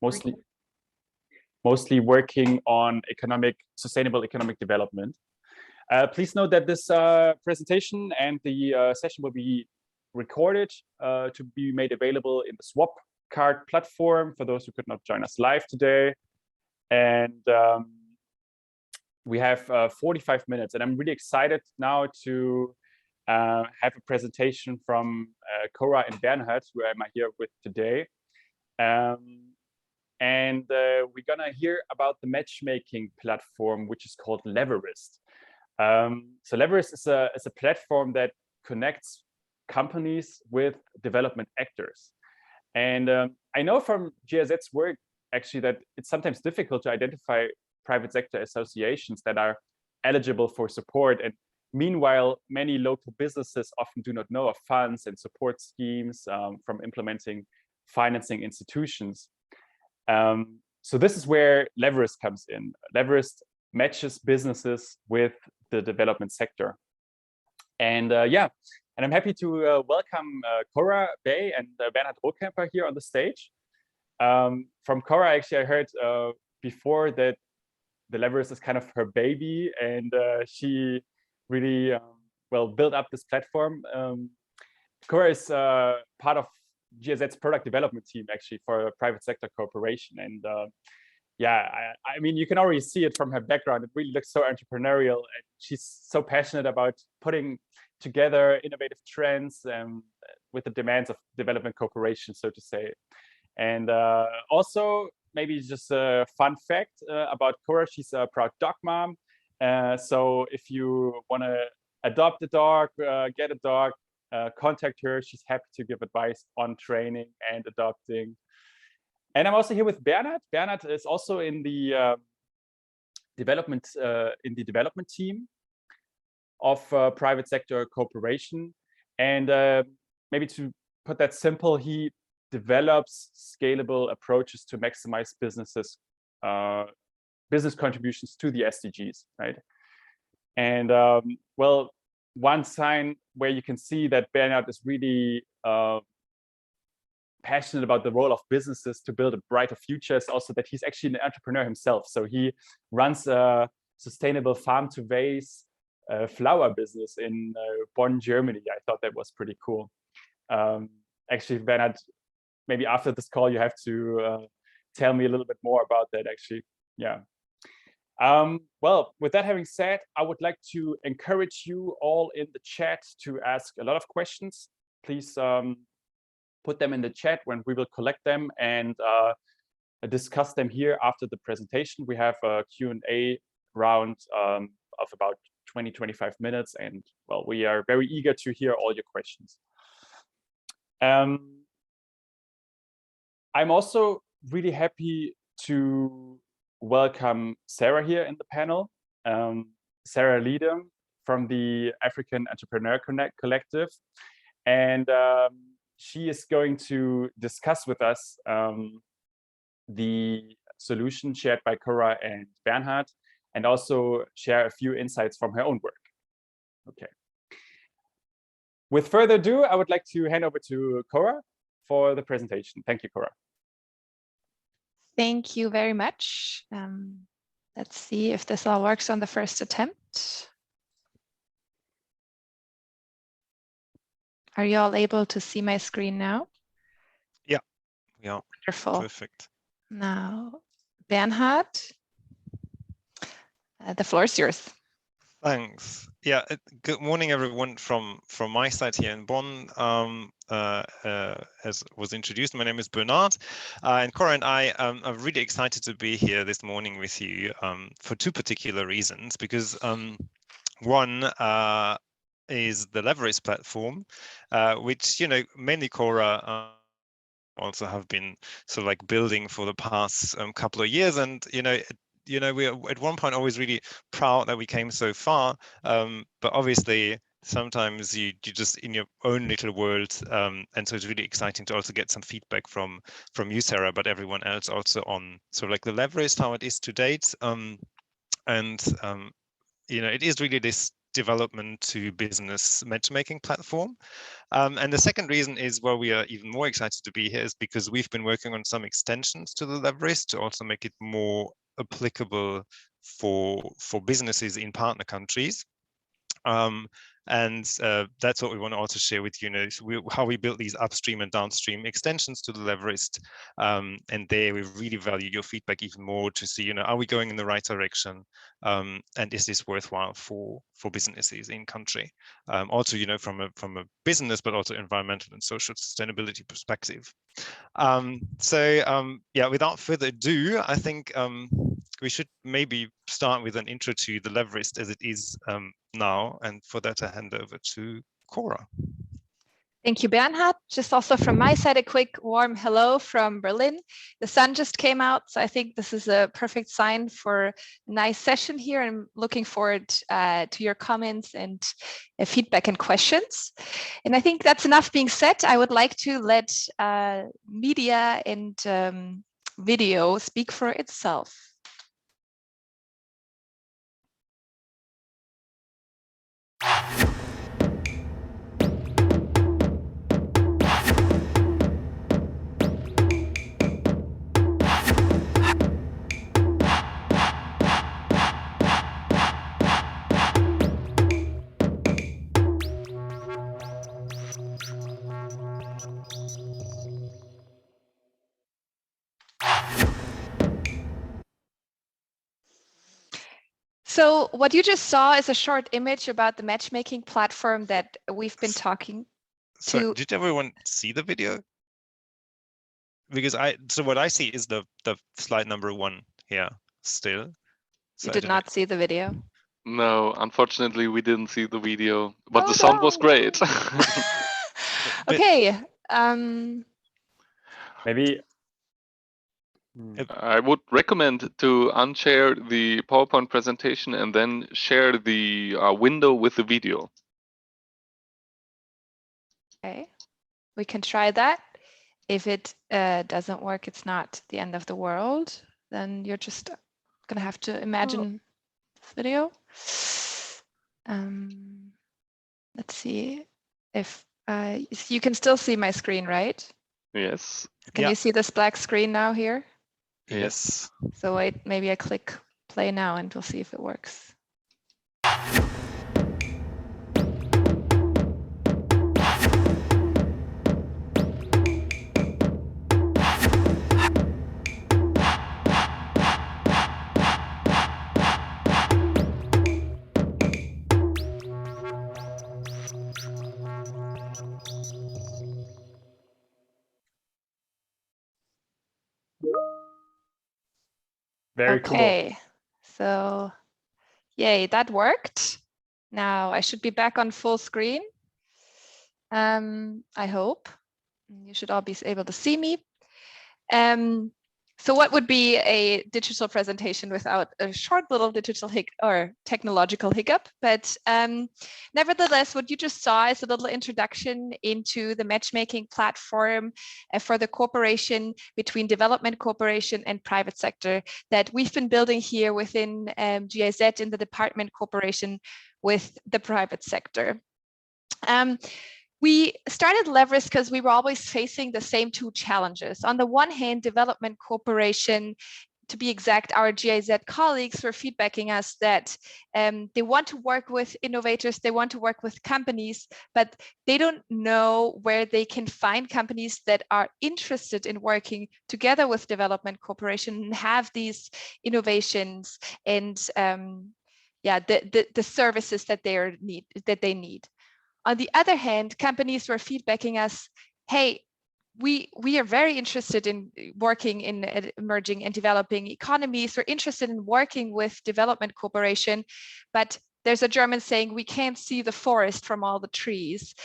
mostly working on sustainable economic development. Please note that this presentation and the session will be recorded to be made available in the Swap Card platform for those who could not join us live today. And we have 45 minutes, and I'm really excited now to have a presentation from Cora and Bernhard, who I'm here with today. We're gonna hear about the matchmaking platform, which is called Leverist. So Leverist is a platform that connects companies with development actors. And I know from GIZ's work, actually, that it's sometimes difficult to identify private sector associations that are eligible for support. And meanwhile, many local businesses often do not know of funds and support schemes from implementing financing institutions. So this is where Leverist comes in. Leverist matches businesses with the development sector. And and I'm happy to welcome Cora Bay and Bernhard Rohkemper here on the stage. From Cora, actually, I heard before that the Leverist is kind of her baby, and she really built up this platform. Cora is part of GIZ's product development team, actually, for a private sector corporation. And I mean, you can already see it from her background. It really looks so entrepreneurial, and she's so passionate about putting together innovative trends with the demands of development cooperation, so to say. And also, maybe just a fun fact about Cora, she's a proud dog mom. So if you want to adopt a dog, get a dog, contact her. She's happy to give advice on training and adopting. And I'm also here with Bernhard. Bernhard is also in the development team of private sector cooperation. And maybe to put that simple, he develops scalable approaches to maximize business contributions to the SDGs, right? And one sign where you can see that Bernhard is really passionate about the role of businesses to build a brighter future is also that he's actually an entrepreneur himself. So he runs a sustainable farm-to-vase flower business in Bonn, Germany. I thought that was pretty cool. Actually, Bernhard, maybe after this call, you have to tell me a little bit more about that, actually. Yeah. Well, with that having said, I would like to encourage you all in the chat to ask a lot of questions. Please put them in the chat when we will collect them and discuss them here after the presentation. We have a Q&A round of about 20-25 minutes, and well, we are very eager to hear all your questions. I'm also really happy to welcome Sarah here in the panel. Sarah Leadham from the African Entrepreneur Collective. And she is going to discuss with us the solution shared by Cora and Bernhard, and also share a few insights from her own work. Okay. With further ado, I would like to hand over to Cora for the presentation. Thank you, Cora. Thank you very much. Let's see if this all works on the first attempt. Are you all able to see my screen now? Yeah, yeah. Wonderful. Perfect. Now, Bernhard, the floor is yours. Thanks. Yeah, good morning, everyone from my side here in Bonn. As was introduced, my name is Bernhard, and Cora and I are really excited to be here this morning with you for two particular reasons. Because one is the Leverist platform, which mainly Cora also have been sort of like building for the past couple of years, and we are at one point always really proud that we came so far, but obviously sometimes you just in your own little world, and so it's really exciting to also get some feedback from you, Sarah, but everyone else also on sort of like the Leverist, how it is to date, it is really this development to business matchmaking platform. And the second reason is why we are even more excited to be here is because we've been working on some extensions to the Leverist to also make it more applicable for businesses in partner countries. And that's what we want to also share with you, how we built these upstream and downstream extensions to the Leverist. And there we really value your feedback even more to see, are we going in the right direction? And is this worthwhile for businesses in country? Also, from a business, but also environmental and social sustainability perspective. Yeah, without further ado, I think we should maybe start with an intro to the Leverist as it is now. And for that, I hand over to Cora. Thank you, Bernhard. Just also from my side, a quick warm hello from Berlin. The sun just came out, so I think this is a perfect sign for a nice session here. I'm looking forward to your comments and feedback and questions. And I think that's enough being said. I would like to let media and video speak for itself. So what you just saw is a short image about the matchmaking platform that we've been talking to. So did everyone see the video? Because so what I see is the slide number 1 here still. So you did not see the video? No, unfortunately, we didn't see the video, but the sound was great. Okay. Maybe I would recommend to unshare the PowerPoint presentation and then share the window with the video. Okay, we can try that. If it doesn't work, it's not the end of the world. Then you're just gonna have to imagine this video. Let's see if you can still see my screen, right? Yes. Can you see this black screen now here? Yes. So wait, maybe I click play now and we'll see if it works. very cool. Okay, so yay, that worked. Now I should be back on full screen. I hope. You should all be able to see me. So what would be a digital presentation without a short little digital or technological hiccup? But nevertheless, what you just saw is a little introduction into the matchmaking platform for the cooperation between development cooperation and private sector that we've been building here within GIZ in the department cooperation with the private sector. We started Leverist because we were always facing the same two challenges. On the one hand, development cooperation, to be exact, our GIZ colleagues were feedbacking us that they want to work with innovators, they want to work with companies, but they don't know where they can find companies that are interested in working together with development cooperation and have these innovations and the services that they need. On the other hand, companies were feedbacking us, hey, we are very interested in working in emerging and developing economies. We're interested in working with development cooperation, but there's a German saying, we can't see the forest from all the trees.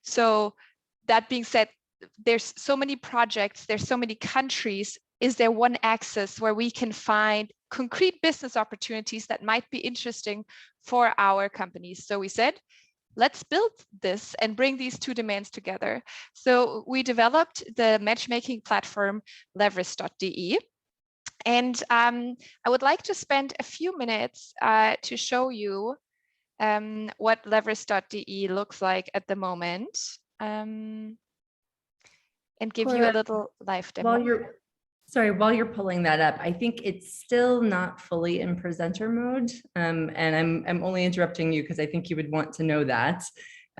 So that being said, there's so many projects, there's so many countries. Is there one axis where we can find concrete business opportunities that might be interesting for our companies? So we said, let's build this and bring these two demands together. So we developed the matchmaking platform leverist.de. And I would like to spend a few minutes to show you what leverist.de looks like at the moment, and give you a little live demo. While you're pulling that up, I think it's still not fully in presenter mode, and I'm only interrupting you because I think you would want to know that.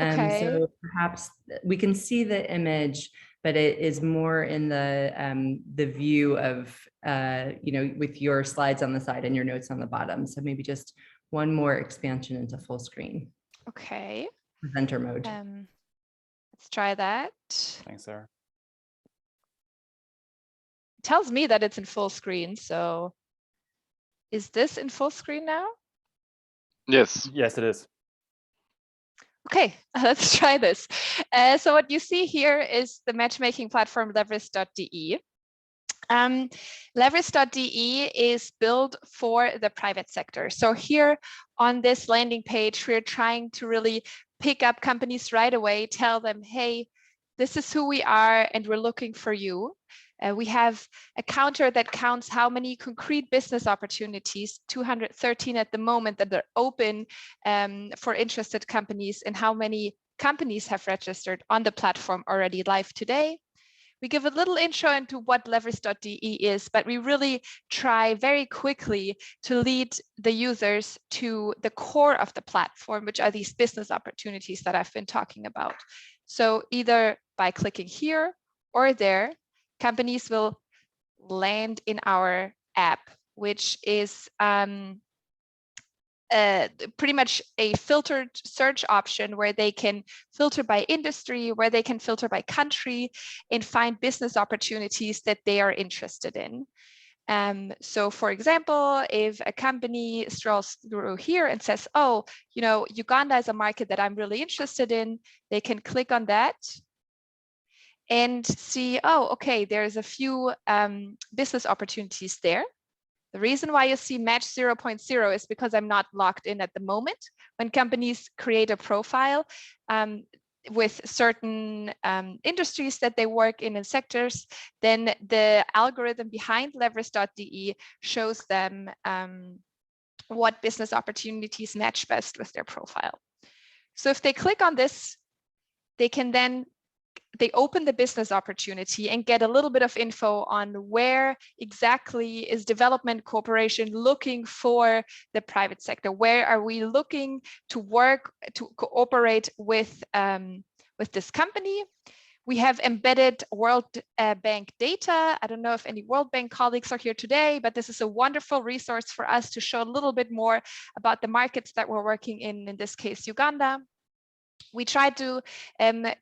Okay. So perhaps we can see the image, but it is more in the view of with your slides on the side and your notes on the bottom. So maybe just one more expansion into full screen. Okay. Presenter mode. Let's try that. Thanks, Sarah. It tells me that it's in full screen. So is this in full screen now? Yes. Yes, it is. Okay, let's try this. So what you see here is the matchmaking platform leverist.de. Leverist.de is built for the private sector. So here on this landing page, we're trying to really pick up companies right away, tell them, hey, this is who we are and we're looking for you. We have a counter that counts how many concrete business opportunities, 213 at the moment, that are open for interested companies, and how many companies have registered on the platform already live today. We give a little intro into what leverist.de is, but we really try very quickly to lead the users to the core of the platform, which are these business opportunities that I've been talking about. So either by clicking here or there, companies will land in our app, which is pretty much a filtered search option where they can filter by industry, where they can filter by country, and find business opportunities that they are interested in. So for example, if a company strolls through here and says, oh, Uganda is a market that I'm really interested in, they can click on that and see, oh, okay, there's a few business opportunities there. The reason why you see match 0.0 is because I'm not logged in at the moment. When companies create a profile with certain industries that they work in and sectors, then the algorithm behind leverist.de shows them what business opportunities match best with their profile. So if they click on this, they open the business opportunity and get a little bit of info on where exactly is development cooperation looking for the private sector. Where are we looking to work, to cooperate with this company? We have embedded World Bank data. I don't know if any World Bank colleagues are here today, but this is a wonderful resource for us to show a little bit more about the markets that we're working in this case, Uganda. We try to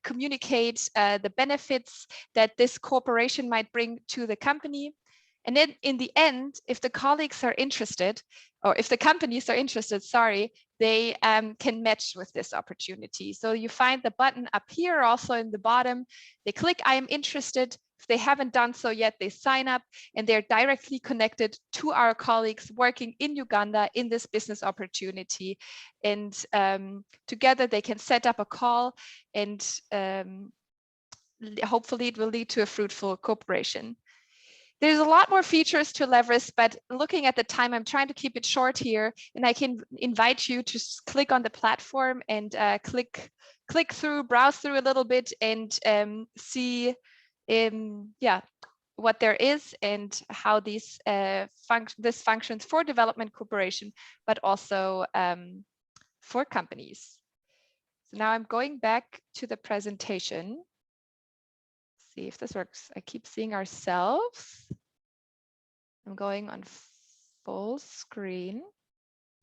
communicate the benefits that this cooperation might bring to the company. And then in the end, if the colleagues are interested, or if the companies are interested, sorry, they can match with this opportunity. So you find the button up here also in the bottom. They click, I am interested. If they haven't done so yet, they sign up and they're directly connected to our colleagues working in Uganda in this business opportunity. And together they can set up a call, and hopefully it will lead to a fruitful cooperation. There's a lot more features to Leverist, but looking at the time, I'm trying to keep it short here, and I can invite you to click on the platform and click through, browse through a little bit, and see what there is and how this functions for development cooperation, but also for companies. So now I'm going back to the presentation. See if this works. I keep seeing ourselves. I'm going on full screen.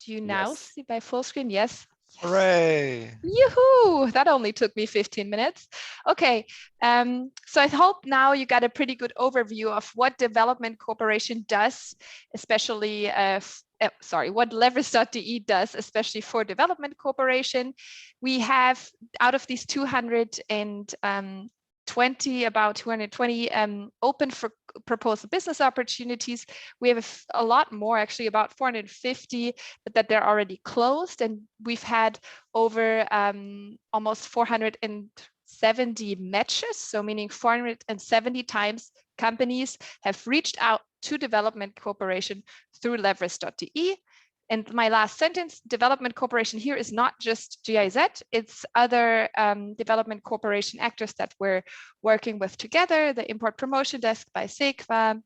Do you now see my full screen? Yes. Hooray! Yoo-hoo! That only took me 15 minutes. Okay, so I hope now you got a pretty good overview of what development cooperation does, especially what leverist.de does, especially for development cooperation. We have, out of these 220 open for proposal business opportunities, we have a lot more, actually about 450, but that they're already closed, and we've had over almost 470 matches, so meaning 470 times companies have reached out to development cooperation through leverist.de. And my last sentence, development cooperation here is not just GIZ, it's other development cooperation actors that we're working with together, the Import Promotion Desk by SEQA,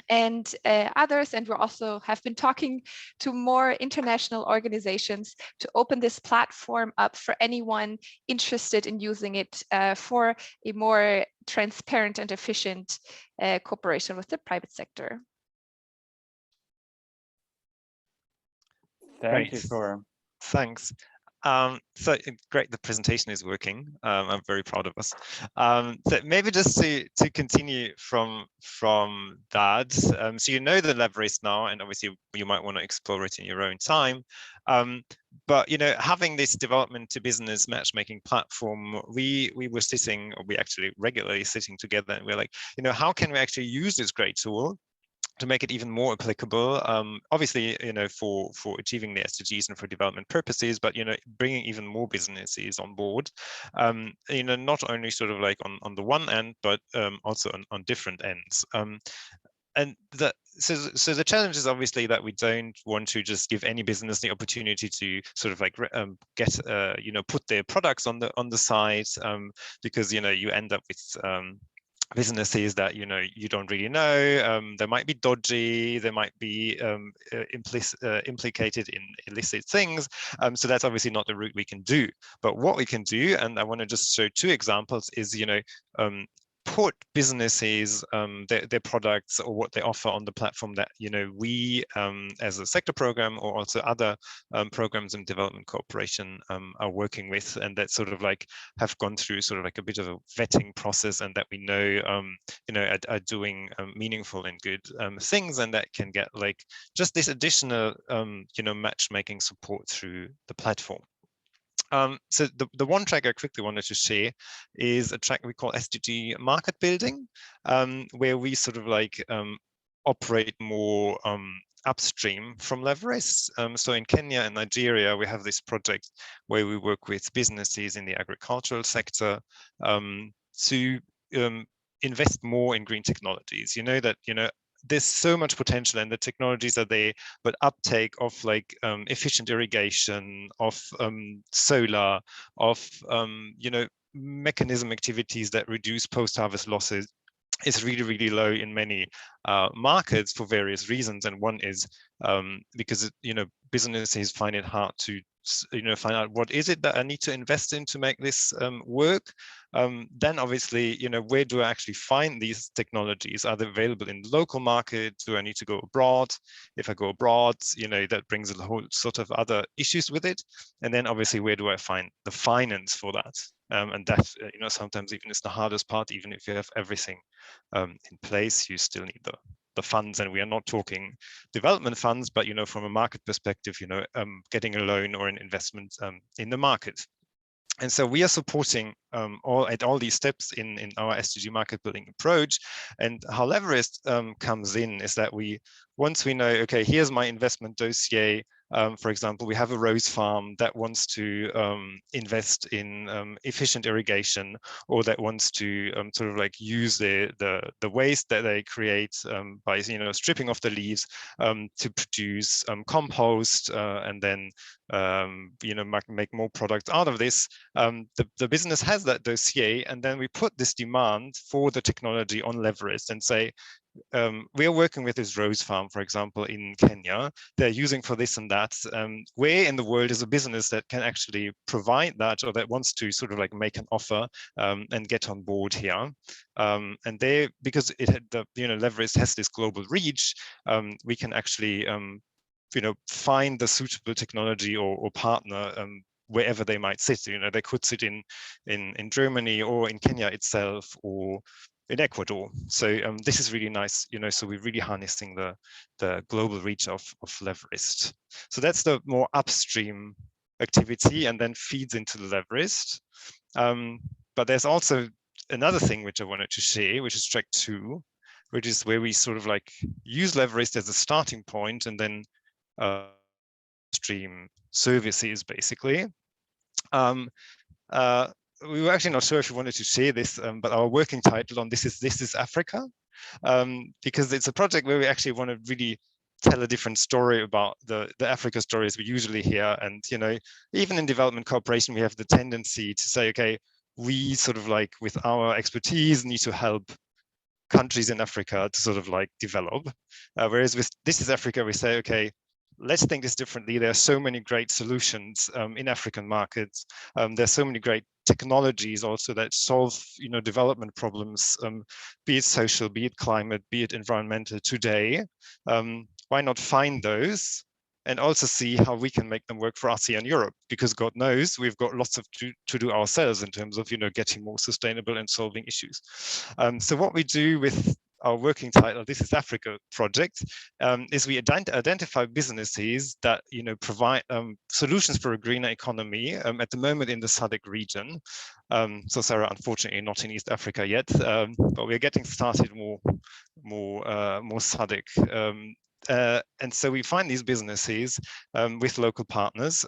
and others. And we also have been talking to more international organizations to open this platform up for anyone interested in using it for a more transparent and efficient cooperation with the private sector. Thank you, Great. Cora. Thanks. So great, the presentation is working. I'm very proud of us. So maybe just to continue from that, so you know the leverage now, and obviously you might want to explore it in your own time. But having this development to business matchmaking platform, we were sitting, or we actually regularly sitting together, and we're like, how can we actually use this great tool to make it even more applicable, obviously, for achieving the SDGs and for development purposes, but, bringing even more businesses on board, not only sort of like on the one end, but also on different ends. And so the challenge is obviously that we don't want to just give any business the opportunity to sort of like get put their products on the site, because you end up with businesses that you don't really know. They might be dodgy, they might be implicated in illicit things, so that's obviously not the route we can do. But what we can do, and I want to just show two examples, is put businesses their products or what they offer on the platform that we as a sector program, or also other programs in development cooperation are working with, and that sort of like have gone through sort of like a bit of a vetting process, and that we know are doing meaningful and good things, and that can get like just this additional matchmaking support through the platform. So the one track I quickly wanted to share is a track we call SDG Market Building, where we sort of like operate more upstream from leverage. So in Kenya and Nigeria, we have this project where we work with businesses in the agricultural sector to invest more in green technologies. There's so much potential, and the technologies are there, but uptake of like efficient irrigation, of solar, of mechanism activities that reduce post-harvest losses is really, really low in many markets for various reasons. And one is because businesses find it hard to find out what is it that I need to invest in to make this work. Then obviously, where do I actually find these technologies? Are they available in the local market? Do I need to go abroad? If I go abroad, that brings a whole sort of other issues with it. And then obviously, where do I find the finance for that? And that, sometimes even is the hardest part. Even if you have everything in place, you still need the funds. And we are not talking development funds, but from a market perspective, getting a loan or an investment in the market. And so we are supporting all these steps in our SDG market building approach. And how Leverage comes in is that once we know, okay, here's my investment dossier. For example, we have a rose farm that wants to invest in efficient irrigation, or that wants to sort of like use the waste that they create by stripping off the leaves to produce compost, and then make more products out of this. The business has that dossier, and then we put this demand for the technology on Leverage and say, we are working with this rose farm, for example, in Kenya. They're using for this and that. Where in the world is a business that can actually provide that, or that wants to sort of like make an offer and get on board here? And because Leverage has this global reach, we can actually find the suitable technology or partner wherever they might sit. They could sit in Germany, or in Kenya itself, or in Ecuador. So this is really nice, so we're really harnessing the global reach of Leverage. So that's the more upstream activity, and then feeds into the Leverage. But there's also another thing which I wanted to share, which is track 2, which is where we sort of like use Leverage as a starting point, and then stream services, basically. We were actually not sure if you wanted to share this, but our working title on this is Africa, because it's a project where we actually want to really tell a different story about the Africa stories we usually hear. And, you know, even in development cooperation, we have the tendency to say, okay, we sort of like with our expertise need to help countries in Africa to sort of like develop. Whereas with This is Africa, we say, okay, let's think this differently. There are so many great solutions in African markets. There's so many great technologies also that solve, you know, development problems, be it social, be it climate, be it environmental today. Why not find those and also see how we can make them work for ASEAN Europe? Because God knows we've got lots of to do ourselves in terms of, you know, getting more sustainable and solving issues. So what we do with our working title, This is Africa project, is we identify businesses that, you know, provide solutions for a greener economy at the moment in the SADC region. So Sarah, unfortunately not in East Africa yet, but we're getting started more SADC. And so we find these businesses with local partners.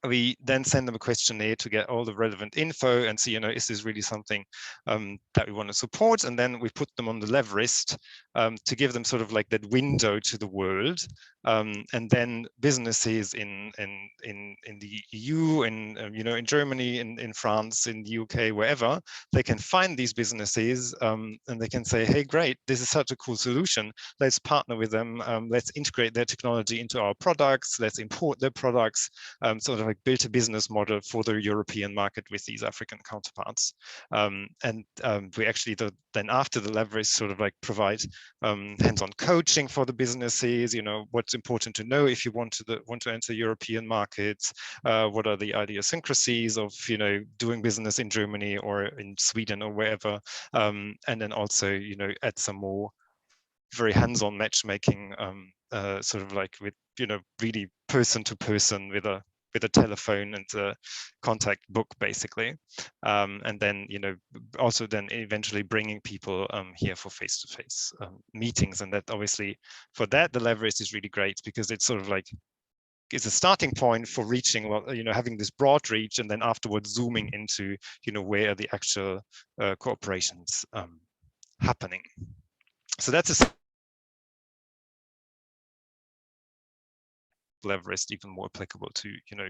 We then send them a questionnaire to get all the relevant info and see, you know, is this really something that we want to support? And then we put them on the Leverist to give them sort of like that window to the world. And then businesses in the EU, you know, in Germany, in France, in the UK, wherever, they can find these businesses and they can say, hey, great, this is such a cool solution. Let's partner with them. Let's integrate their technology into our products. Let's import their products. Sort of like build a business model for the European market with these African counterparts. We actually then after the leverage sort of like provide hands-on coaching for the businesses, you know, what's important to know if you want to enter European markets, what are the idiosyncrasies of, you know, doing business in Germany or in Sweden or wherever, and then also, you know, add some more very hands-on matchmaking, sort of like with, you know, really person to person with a telephone and a contact book, basically. And then, you know, also then eventually bringing people here for face-to-face meetings. And that obviously, for that, the leverage is really great because it's sort of like, it's a starting point for reaching, well, you know, having this broad reach and then afterwards zooming into, you know, where are the actual cooperations happening. So that's a leverage even more applicable to, you know,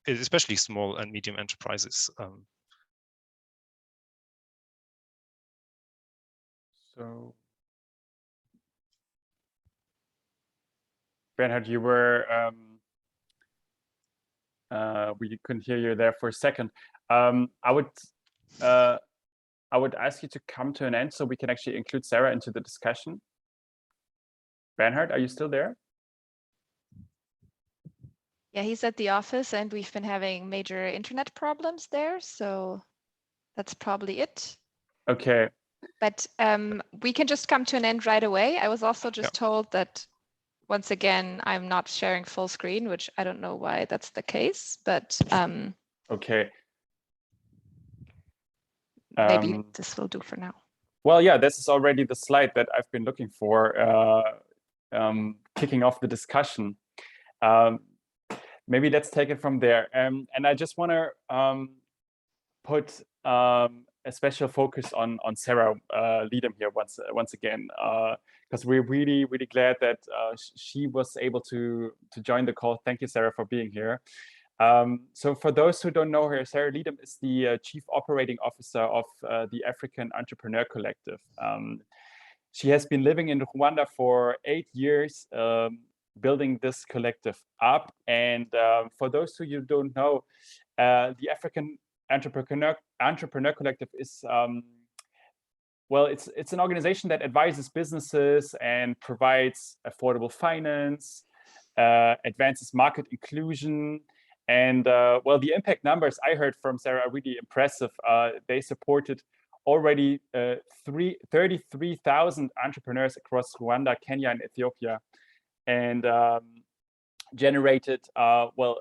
especially small and medium enterprises. So, Bernhard, you were, we couldn't hear you there for a second. I would ask you to come to an end so we can actually include Sarah into the discussion. Bernhard, are you still there? Yeah, he's at the office and we've been having major internet problems there. So that's probably it. Okay. But we can just come to an end right away. I was also just told that, once again, I'm not sharing full screen, which I don't know why that's the case, but okay. Maybe this will do for now. Well, yeah, this is already the slide that I've been looking for, kicking off the discussion. Maybe let's take it from there. And I just want to put a special focus on Sarah Liedem here once again, because we're really glad that she was able to join the call. Thank you, Sarah, for being here. So for those who don't know her, Sarah Liedem is the Chief Operating Officer of the African Entrepreneur Collective. She has been living in Rwanda for 8 years, building this collective up. And for those who you don't know, the African Entrepreneur Collective is, well, it's an organization that advises businesses and provides affordable finance, advances market inclusion. And well, the impact numbers I heard from Sarah are really impressive. They supported already 33,000 entrepreneurs across Rwanda, Kenya, and Ethiopia, and generated, well,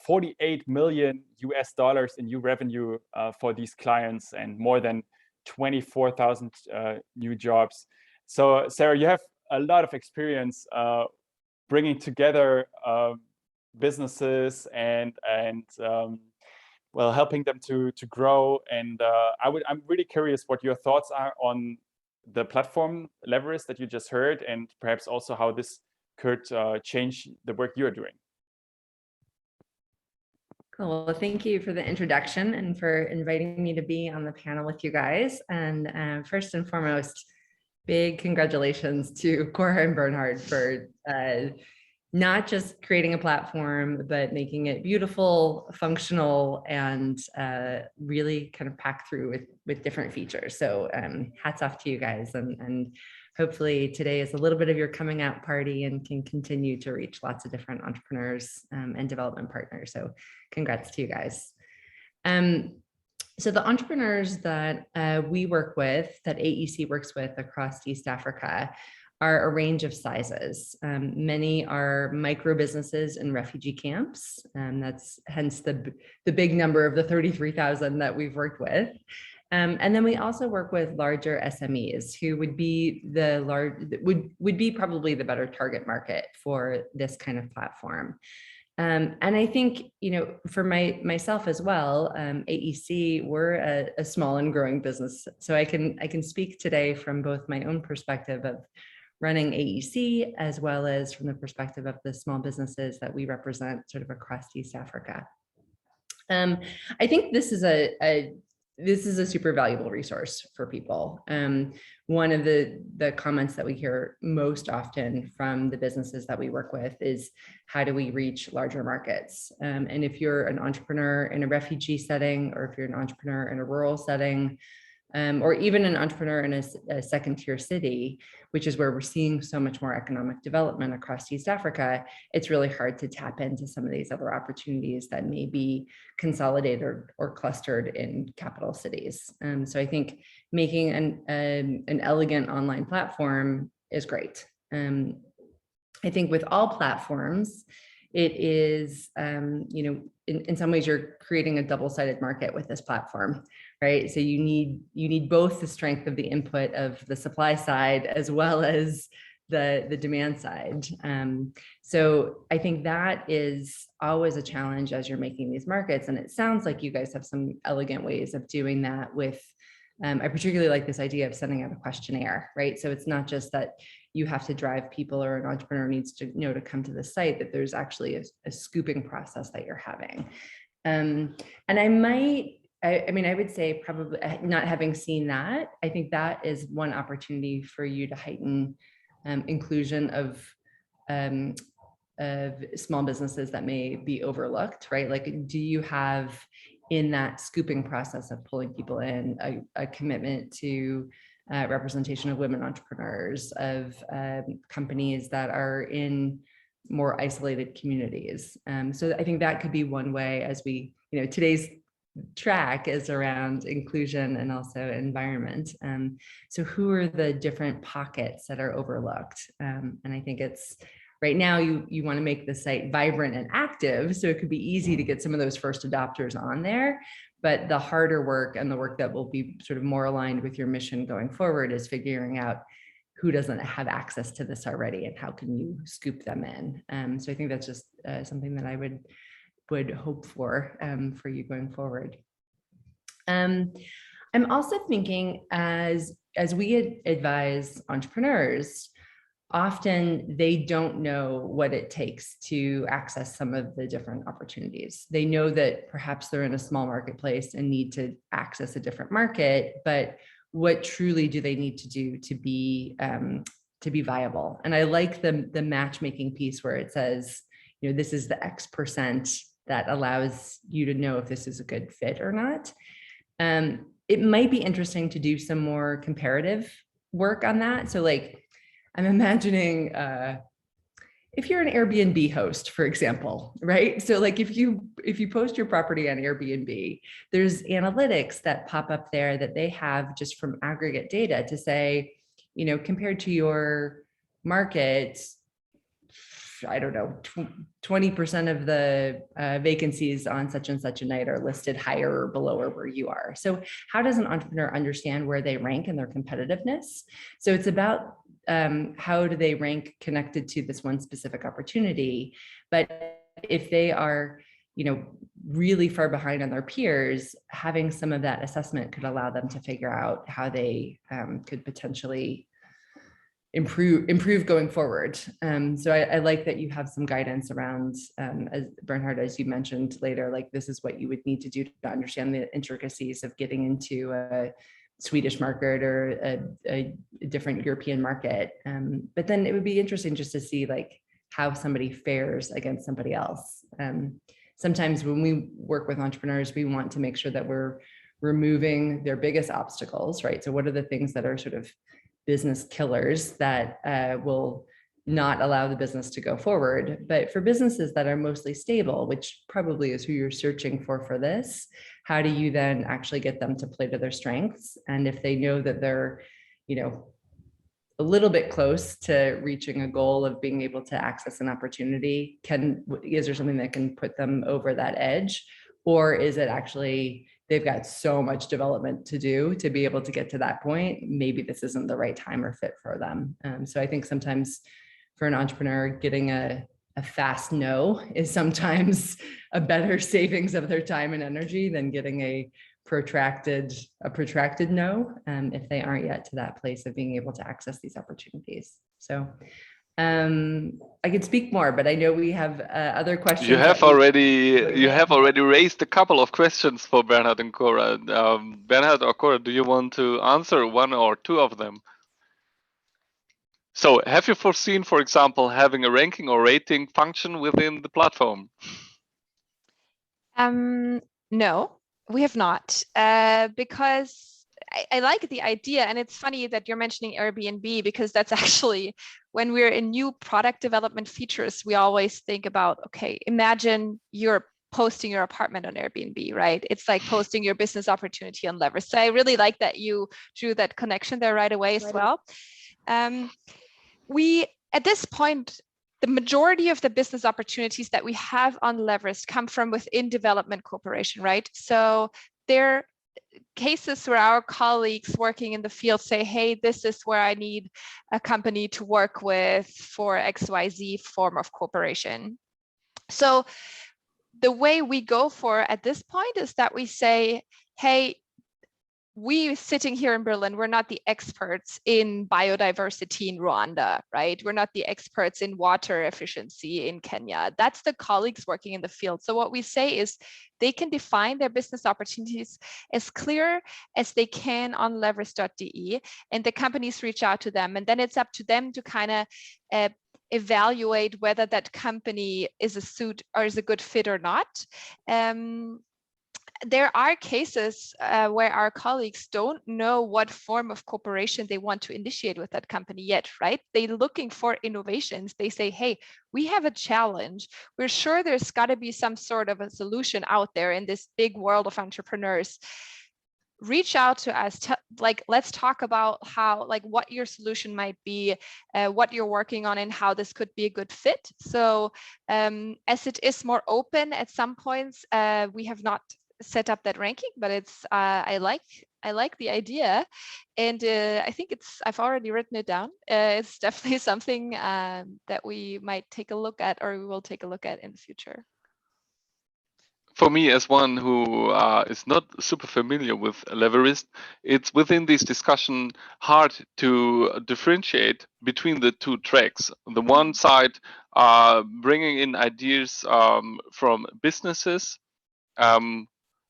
48 million US dollars in new revenue for these clients and more than 24,000 new jobs. So Sarah, you have a lot of experience bringing together businesses and well, helping them to grow. And I'm really curious what your thoughts are on the platform Leverist that you just heard, and perhaps also how this could change the work you're doing. Cool. Well, thank you for the introduction and for inviting me to be on the panel with you guys. And first and foremost, big congratulations to Cora and Bernhard for not just creating a platform, but making it beautiful, functional, and really kind of packed through with different features. So hats off to you guys. And hopefully today is a little bit of your coming out party and can continue to reach lots of different entrepreneurs and development partners. So congrats to you guys. So the entrepreneurs that we work with, that AEC works with across East Africa, are a range of sizes. Many are micro businesses in refugee camps. That's hence the big number of the 33,000 that we've worked with. And then we also work with larger SMEs who would be would be probably the better target market for this kind of platform. And I think, you know, for myself as well, AEC, we're a small and growing business. So I can speak today from both my own perspective of running AEC, as well as from the perspective of the small businesses that we represent sort of across East Africa. I think this is a super valuable resource for people. One of the comments that we hear most often from the businesses that we work with is, how do we reach larger markets? And if you're an entrepreneur in a refugee setting, or if you're an entrepreneur in a rural setting, or even an entrepreneur in a second tier city, which is where we're seeing so much more economic development across East Africa, it's really hard to tap into some of these other opportunities that may be consolidated or clustered in capital cities. So I think making an elegant online platform is great. I think with all platforms, it is, you know, in some ways you're creating a double-sided market with this platform, right? So you need both the strength of the input of the supply side as well as the demand side. So I think that is always a challenge as you're making these markets. And it sounds like you guys have some elegant ways of doing that with, I particularly like this idea of sending out a questionnaire, right? So it's not just that you have to drive people, or an entrepreneur needs to know to come to the site, that there's actually a scooping process that you're having. And I mean, I would say probably, not having seen that, I think that is one opportunity for you to heighten inclusion of small businesses that may be overlooked, right? Like, do you have in that scooping process of pulling people in a commitment to representation of women entrepreneurs, of companies that are in more isolated communities? So I think that could be one way, as we, you know, today's track is around inclusion and also environment. So who are the different pockets that are overlooked? And I think it's, right now you want to make the site vibrant and active, so it could be easy to get some of those first adopters on there. But the harder work, and the work that will be sort of more aligned with your mission going forward, is figuring out who doesn't have access to this already and how can you scoop them in. So I think that's just something that I would hope for you going forward. I'm also thinking, as we advise entrepreneurs, often they don't know what it takes to access some of the different opportunities. They know that perhaps they're in a small marketplace and need to access a different market, but what truly do they need to do to be viable? And I like the matchmaking piece where it says, you know, this is the X% that allows you to know if this is a good fit or not. It might be interesting to do some more comparative work on that. So like, I'm imagining if you're an Airbnb host, for example, right? So like if you post your property on Airbnb, there's analytics that pop up there that they have just from aggregate data to say, you know, compared to your market, I don't know, 20% of the vacancies on such and such a night are listed higher or below or where you are. So how does an entrepreneur understand where they rank in their competitiveness? So it's about how do they rank connected to this one specific opportunity. But if they are, you know, really far behind on their peers, having some of that assessment could allow them to figure out how they could potentially improve going forward. So I like that you have some guidance around, as Bernhard, as you mentioned later, like this is what you would need to do to understand the intricacies of getting into a Swedish market or a different European market. But then it would be interesting just to see like how somebody fares against somebody else. Sometimes when we work with entrepreneurs, we want to make sure that we're removing their biggest obstacles, right? So what are the things that are sort of business killers that will not allow the business to go forward? But for businesses that are mostly stable, which probably is who you're searching for this, how do you then actually get them to play to their strengths? And if they know that they're, you know, a little bit close to reaching a goal of being able to access an opportunity, is there something that can put them over that edge? Or is it actually, they've got so much development to do to be able to get to that point? Maybe this isn't the right time or fit for them. So I think sometimes for an entrepreneur, getting a fast no is sometimes a better savings of their time and energy than getting a protracted no, if they aren't yet to that place of being able to access these opportunities. So I could speak more, but I know we have other questions. You have already raised a couple of questions for Bernhard and Cora. Bernhard or Cora, do you want to answer one or two of them? So have you foreseen, for example, having a ranking or rating function within the platform? No, we have not, because I like the idea. And it's funny that you're mentioning Airbnb, because that's actually when we're in new product development features, we always think about, okay, imagine you're posting your apartment on Airbnb, right? It's like posting your business opportunity on Leverage. So I really like that you drew that connection there right away as well. We, at this point, the majority of the business opportunities that we have on Leverage come from within development cooperation, right? So there are cases where our colleagues working in the field say, hey, this is where I need a company to work with for XYZ form of cooperation. So the way we go for at this point is that we say, hey, we sitting here in Berlin, we're not the experts in biodiversity in Rwanda, right? We're not the experts in water efficiency in Kenya. That's the colleagues working in the field. So what we say is they can define their business opportunities as clear as they can on leverage.de, and the companies reach out to them. And then it's up to them to kind of evaluate whether that company is a suit or is a good fit or not. There are cases where our colleagues don't know what form of cooperation they want to initiate with that company yet, right? They're looking for innovations. They say, hey, we have a challenge. We're sure there's got to be some sort of a solution out there in this big world of entrepreneurs. Reach out to us, like, let's talk about how, like, what your solution might be, what you're working on, and how this could be a good fit. So as it is more open at some points, we have not set up that ranking, but it's I like the idea, and I think I've already written it down. It's definitely something that we might take a look at, or we will take a look at in the future. For me, as one who is not super familiar with Leverist, it's within this discussion hard to differentiate between the two tracks. The one side, bringing in ideas from businesses,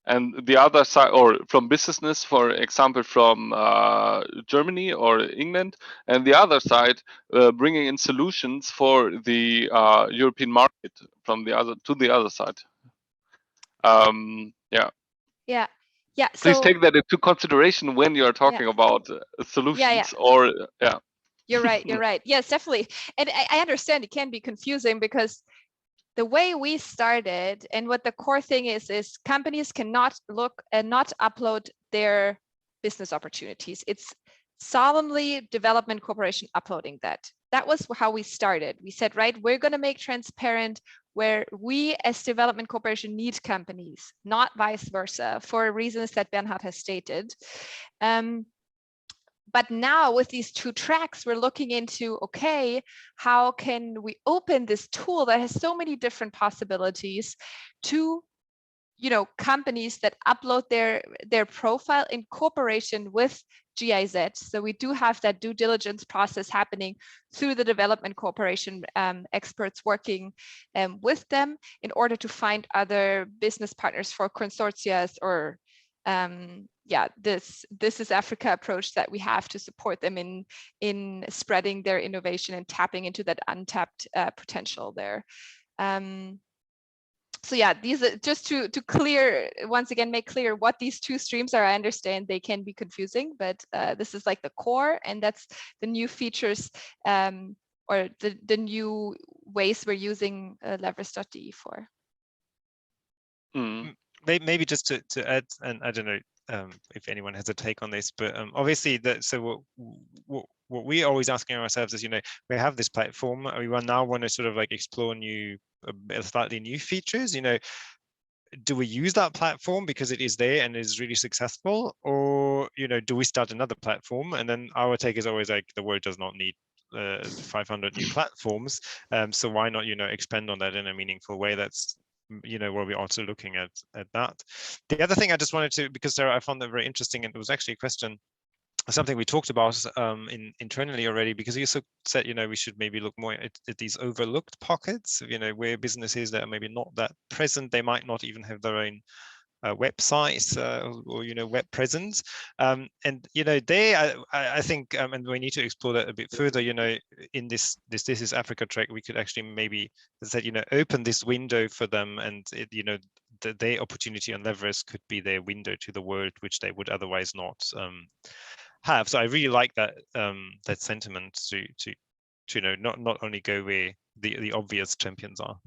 and the other side, or from businesses, for example, from Germany or England, and the other side, bringing in solutions for the European market from the other side. Yeah. Please take that into consideration when you are talking about solutions. Or You're right. Yes, definitely. And I understand it can be confusing, because the way we started, and what the core thing is companies cannot look and not upload their business opportunities. It's solemnly development corporation uploading that. That was how we started. We said, right, we're going to make transparent where we as development corporation need companies, not vice versa, for reasons that Bernhard has stated. But now with these two tracks, we're looking into, okay, how can we open this tool that has so many different possibilities to companies that upload their profile in cooperation with GIZ. So we do have that due diligence process happening through the development cooperation experts working with them in order to find other business partners for consortia or this is Africa approach that we have to support them in spreading their innovation and tapping into that untapped potential there. So yeah, these are just to once again make clear what these two streams are. I understand they can be confusing, but this is like the core, and that's the new features or the new ways we're using Leverist.de for. Maybe just to add, and I don't know if anyone has a take on this, but obviously what we're always asking ourselves is, we have this platform, we now want to sort of like explore slightly new features. Do we use that platform because it is there and is really successful, or do we start another platform? And then our take is always like, the world does not need 500 new platforms, so why not expand on that in a meaningful way? That's where we're also looking at that. The other thing I just wanted to, because Sarah, I found that very interesting, and it was actually a question, something we talked about internally already, because you also said, we should maybe look more at these overlooked pockets, where businesses that are maybe not that present, they might not even have their own websites or web presence, and I think and we need to explore that a bit further. In this is Africa track, we could actually maybe, as I said, open this window for them, and their opportunity on Leverist could be their window to the world, which they would otherwise not have. So I really like that that sentiment to not only go where the obvious champions are.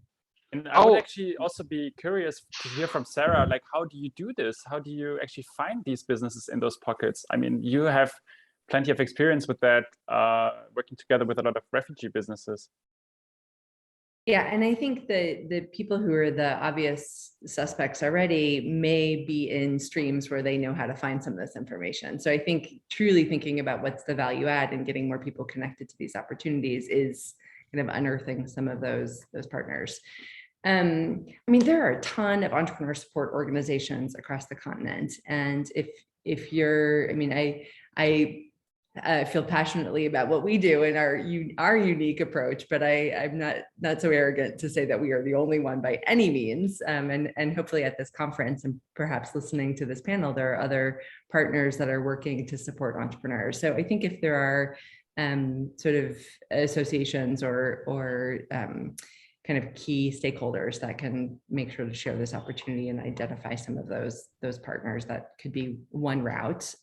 And I would actually also be curious to hear from Sarah, like, how do you do this? How do you actually find these businesses in those pockets? I mean, you have plenty of experience with that, working together with a lot of refugee businesses. Yeah, and I think the people who are the obvious suspects already may be in streams where they know how to find some of this information. So I think truly thinking about what's the value add and getting more people connected to these opportunities is kind of unearthing some of those partners. I mean, there are a ton of entrepreneur support organizations across the continent, and if you're, I mean, I feel passionately about what we do and our unique approach, but I'm not so arrogant to say that we are the only one by any means. And hopefully at this conference and perhaps listening to this panel, there are other partners that are working to support entrepreneurs. So I think if there are sort of associations or kind of key stakeholders that can make sure to share this opportunity and identify some of those partners, that could be one route.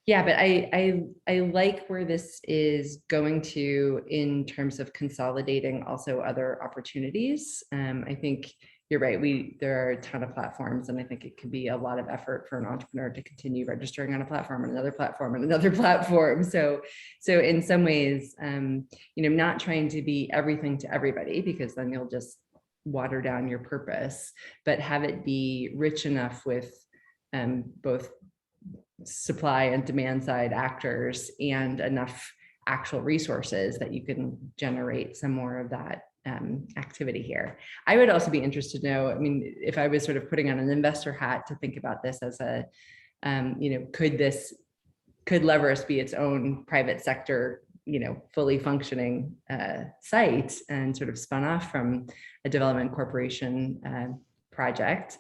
Yeah, but I like where this is going to in terms of consolidating also other opportunities. I think you're right. There are a ton of platforms, and I think it could be a lot of effort for an entrepreneur to continue registering on a platform and another platform and another platform. So in some ways, not trying to be everything to everybody, because then you'll just water down your purpose, but have it be rich enough with both supply and demand side actors and enough actual resources that you can generate some more of that activity here. I would also be interested to know, I mean, if I was sort of putting on an investor hat to think about this as a, could Leverist be its own private sector, fully functioning site and sort of spun off from a development corporation project?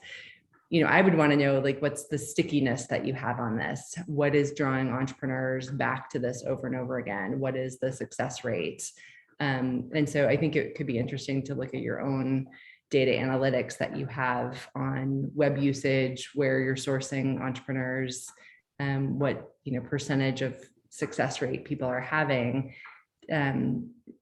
I would want to know, like, what's the stickiness that you have on this? What is drawing entrepreneurs back to this over and over again? What is the success rate? And so I think it could be interesting to look at your own data analytics that you have on web usage, where you're sourcing entrepreneurs, what percentage of success rate people are having.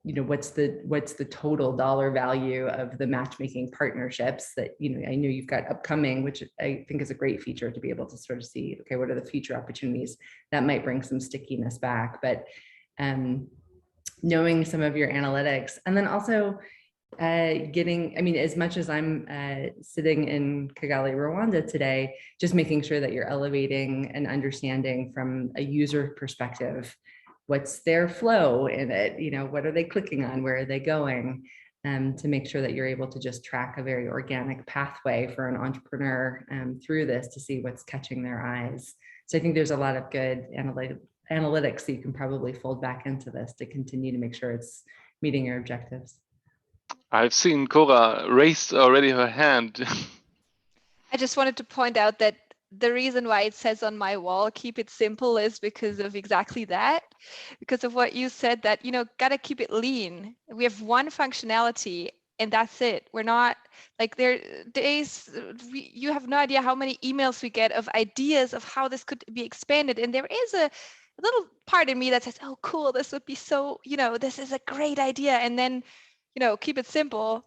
What's the total dollar value of the matchmaking partnerships that I know you've got upcoming, which I think is a great feature to be able to sort of see, okay, what are the future opportunities that might bring some stickiness back. But knowing some of your analytics, and then also as much as I'm sitting in Kigali, Rwanda today, just making sure that you're elevating and understanding from a user perspective, what's their flow in it, what are they clicking on, where are they going, to make sure that you're able to just track a very organic pathway for an entrepreneur through this to see what's catching their eyes. So I think there's a lot of good analytics that you can probably fold back into this to continue to make sure it's meeting your objectives. I've seen Cora raised already her hand. I just wanted to point out that the reason why it says on my wall, keep it simple, is because of exactly that, because of what you said, that, gotta keep it lean. We have one functionality and that's it. We're not like, there days, you have no idea how many emails we get of ideas of how this could be expanded. And there is a little part in me that says, oh, cool, this would be so, this is a great idea. And then, keep it simple.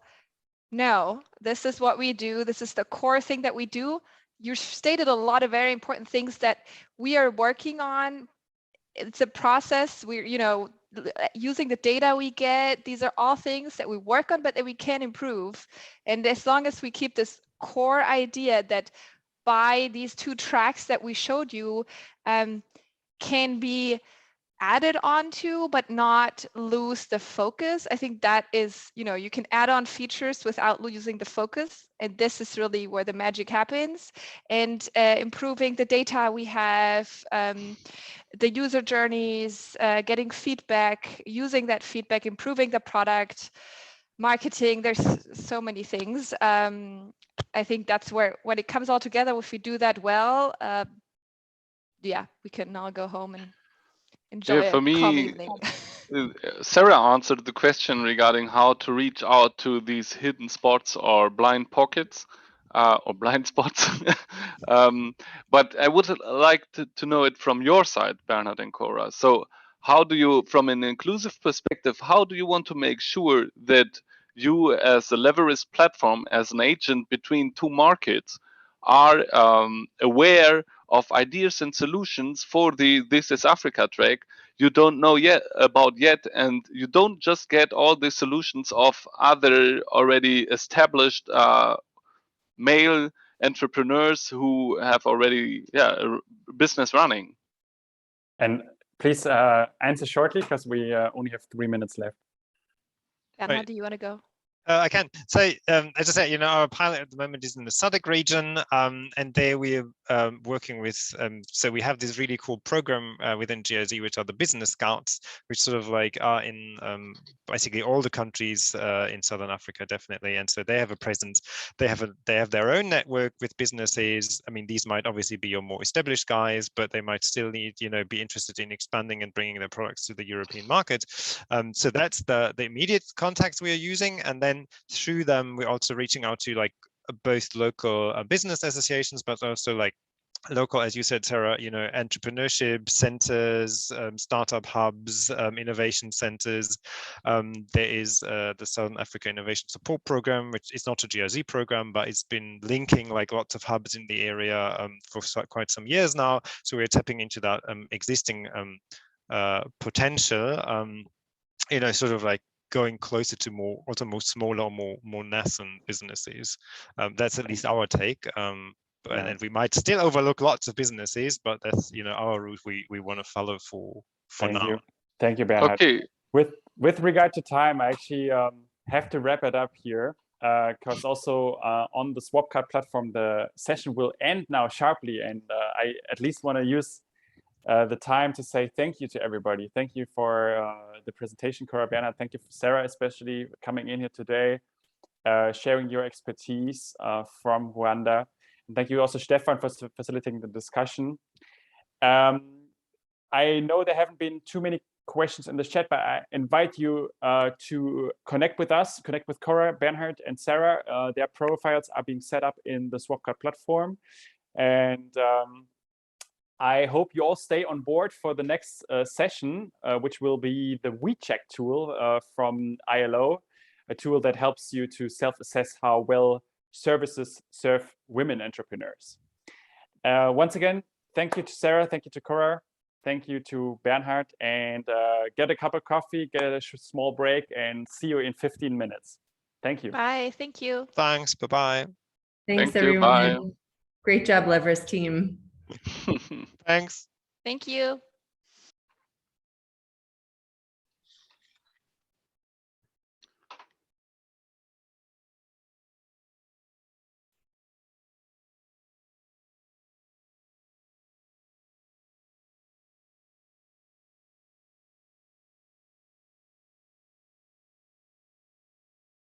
No, this is what we do. This is the core thing that we do. You stated a lot of very important things that we are working on. It's a process. We're, using the data we get. These are all things that we work on, but that we can improve. And as long as we keep this core idea that by these 2 tracks that we showed you can be added onto, but not lose the focus. I think that is, you can add on features without losing the focus. And this is really where the magic happens. And improving the data we have, the user journeys, getting feedback, using that feedback, improving the product, marketing. There's so many things. I think that's where, when it comes all together, if we do that well, yeah, we can all go home and enjoy Yeah, for a calm me, evening. Sarah answered the question regarding how to reach out to these hidden spots or blind pockets or blind spots. But I would like to know it from your side, Bernhard and Cora. So how do you, from an inclusive perspective, how do you want to make sure that you as a Leverist platform, as an agent between 2 markets, are aware of ideas and solutions for the This is Africa track you don't know about yet, and you don't just get all the solutions of other already established male entrepreneurs who have already a business running? And please answer shortly, because we only have 3 minutes left. Bernhard, do you want to go? I can. So, as I said, our pilot at the moment is in the SADC region, and there we are working with, so we have this really cool program within GIZ, which are the business scouts, which sort of like are in basically all the countries in Southern Africa, definitely. And so they have a presence. They have their own network with businesses. I mean, these might obviously be your more established guys, but they might still need, be interested in expanding and bringing their products to the European market. So that's the immediate contacts we are using, and then through them we're also reaching out to like both local business associations, but also like local, as you said, Sarah, entrepreneurship centers, startup hubs, innovation centers. There is the Southern Africa Innovation Support Program, which is not a GIZ program, but it's been linking like lots of hubs in the area for quite some years now. So we're tapping into that existing potential, sort of like going closer to more smaller, more nascent businesses. That's at least our take. And we might still overlook lots of businesses, but that's our route we want to follow for now. Thank you, Bernhard. Okay. With regard to time, I actually have to wrap it up here, because also on the Swapcard platform, the session will end now sharply, and I at least want to use the time to say thank you to everybody. Thank you for the presentation, Cora, Bernhard. Thank you, Sarah, especially coming in here today, sharing your expertise from Rwanda. And thank you also, Stefan, for facilitating the discussion. I know there haven't been too many questions in the chat, but I invite you to connect with us, connect with Cora, Bernhard, and Sarah. Their profiles are being set up in the Swapcard platform. And I hope you all stay on board for the next session, which will be the WeCheck tool from ILO, a tool that helps you to self-assess how well services serve women entrepreneurs. Once again, thank you to Sarah, thank you to Cora, thank you to Bernhard, and get a cup of coffee, get a small break, and see you in 15 minutes. Thank you. Bye, thank you. Thanks, bye-bye. Thanks, Thank you, everyone. bye. Great job, Leverist team. Thanks. Thank you.